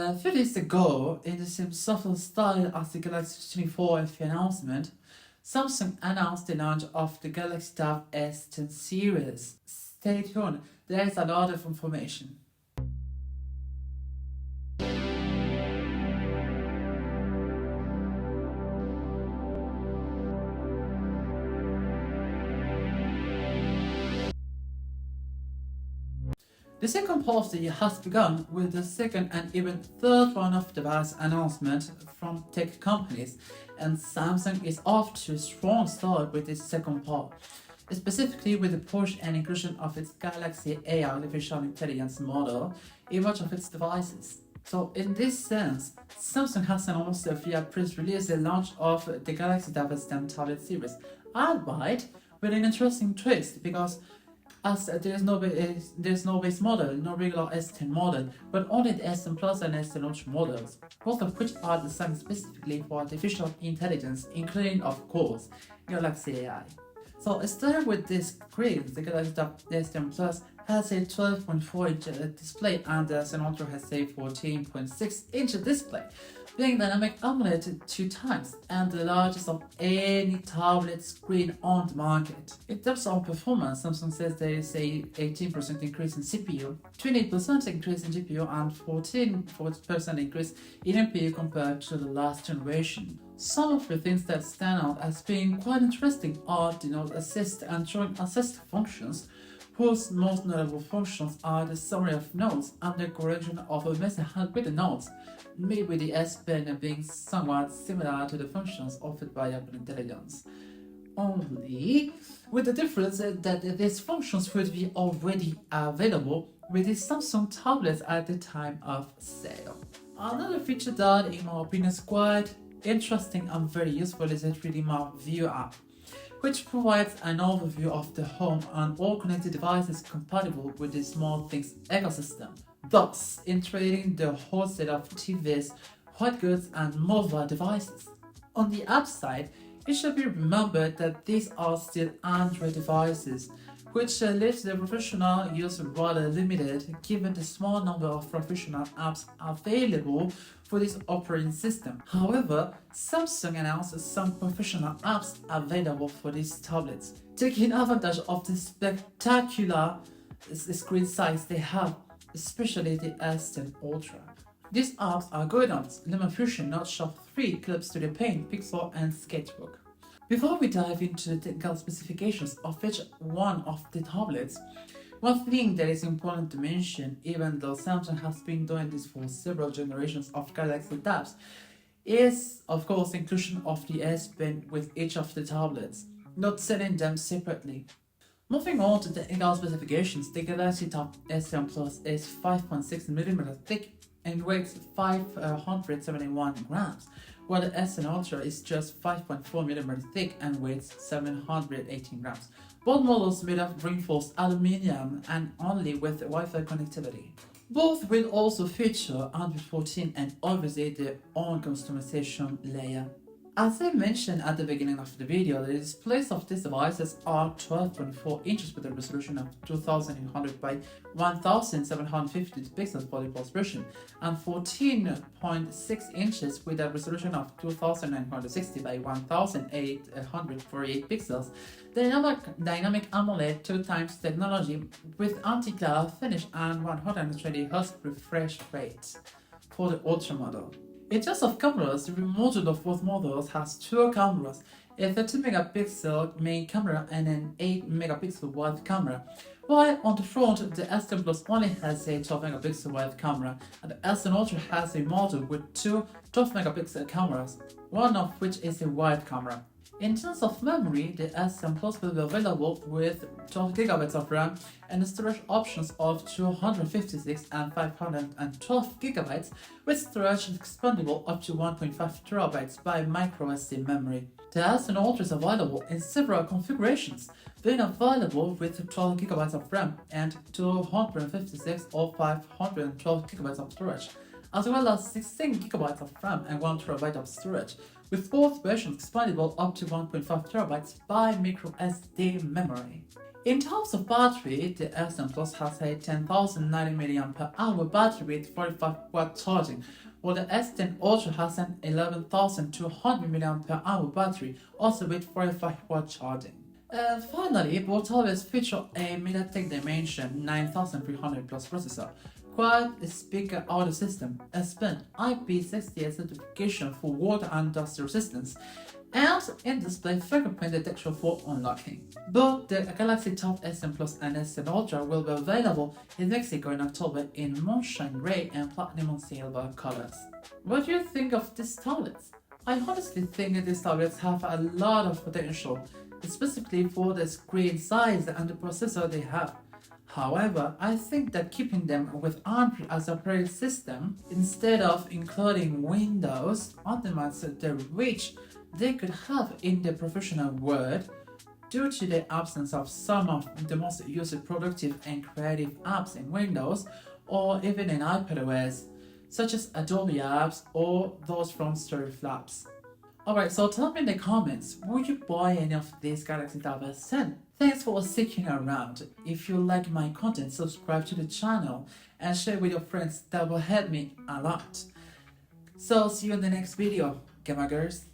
A few days ago, in the same subtle style as the Galaxy S24 FE announcement, Samsung announced the launch of the Galaxy Tab S10 Series. Stay tuned, there is a lot of information. The second part of the year has begun with the second and even third round of device announcements from tech companies, and Samsung is off to a strong start with its second part, specifically with the push and inclusion of its Galaxy AI artificial intelligence model in much of its devices. So in this sense, Samsung has announced via press release the launch of the Galaxy Tab S10 tablet series, albeit with an interesting twist because as there's no base model, no regular S10 model, but only the S10 Plus and S10 Ultra models, both of which are designed specifically for artificial intelligence, including, of course, Galaxy AI. So starting with this screen, the Galaxy Tab S10 Plus has a 12.4-inch display and the S10 Ultra has a 14.6-inch display, being dynamic AMOLED 2 times and the largest of any tablet screen on the market. In terms of performance, Samsung says there is a 18% increase in CPU, 28% increase in GPU, and 14% increase in NPU compared to the last generation. Some of the things that stand out as being quite interesting are the Note Assist and Drawing Assist functions, whose most notable functions are the summary of notes and the correction of a messy handwritten notes, made with the S Pen being somewhat similar to the functions offered by Apple Intelligence. Only with the difference that these functions would be already available with the Samsung tablets at the time of sale. Another feature that, in my opinion, is quite interesting and very useful is the 3D Map View app, which provides an overview of the home and all connected devices compatible with the SmartThings ecosystem, thus integrating the whole set of TVs, white goods, and mobile devices. On the app side, it should be remembered that these are still Android devices, which leaves the professional use rather limited given the small number of professional apps available for this operating system. However, Samsung announced some professional apps available for these tablets, taking advantage of the spectacular screen size they have, especially the S10 Ultra. These apps are good apps: Lemon Fusion, Noteshop 3, Clip Studio Paint, Pixel, and Sketchbook. Before we dive into the technical specifications of each one of the tablets, one thing that is important to mention, even though Samsung has been doing this for several generations of Galaxy Tabs, is of course the inclusion of the S Pen with each of the tablets, not selling them separately. Moving on to the technical specifications, the Galaxy Tab S10 Plus is 5.6mm thick and weighs 571 grams, while the S10 Ultra is just 5.4mm thick and weighs 718 grams. Both models made of reinforced aluminium and only with Wi-Fi connectivity. Both will also feature Android 14 and obviously their own customization layer. As I mentioned at the beginning of the video, the displays of these devices are 12.4 inches with a resolution of 2800 by 1750 pixels for the resolution and 14.6 inches with a resolution of 2960 by 1848 pixels. Dynamic AMOLED 2 times technology with anti-glare finish and 120Hz refresh rate for the Ultra model. In terms of cameras, the remote module of both models has two cameras, a 30-megapixel main camera and an 8-megapixel wide camera, while on the front the S10 Plus only has a 12-megapixel wide camera and the S10 Ultra has a module with two 12-megapixel cameras, one of which is a wide camera. In terms of memory, the S10 Plus will be available with 12GB of RAM and storage options of 256 and 512GB, with storage expandable up to 1.5TB by microSD memory. The S10 Ultra is available in several configurations, being available with 12GB of RAM and 256 or 512GB of storage, as well as 16GB of RAM and 1TB of storage, with both versions expandable up to 1.5TB by microSD memory. In terms of battery, the S10 Plus has a 10,090 mAh battery with 45-watt charging, while the S10 Ultra has an 11,200 mAh battery, also with 45-watt charging. Finally, both always feature a MediaTek Dimensity 9300 Plus processor, quite a speaker audio system, a SPIN IP68 certification for water and dust resistance, and in-display fingerprint detection for unlocking. Both the Galaxy Tab S10 Plus and S10 Ultra will be available in Mexico in October in Moonshine Grey and Platinum and Silver colors. What do you think of these tablets? I honestly think that these tablets have a lot of potential, specifically for the screen size and the processor they have. However, I think that keeping them with Android as a operating system instead of including Windows undermines the reach they could have in the professional world due to the absence of some of the most used productive and creative apps in Windows or even in iPadOS, such as Adobe apps or those from Storyflaps. Alright, so tell me in the comments, would you buy any of these Galaxy Tab S10? Thanks for sticking around. If you like my content, subscribe to the channel and share with your friends. That will help me a lot. So see you in the next video, GAMAGAs.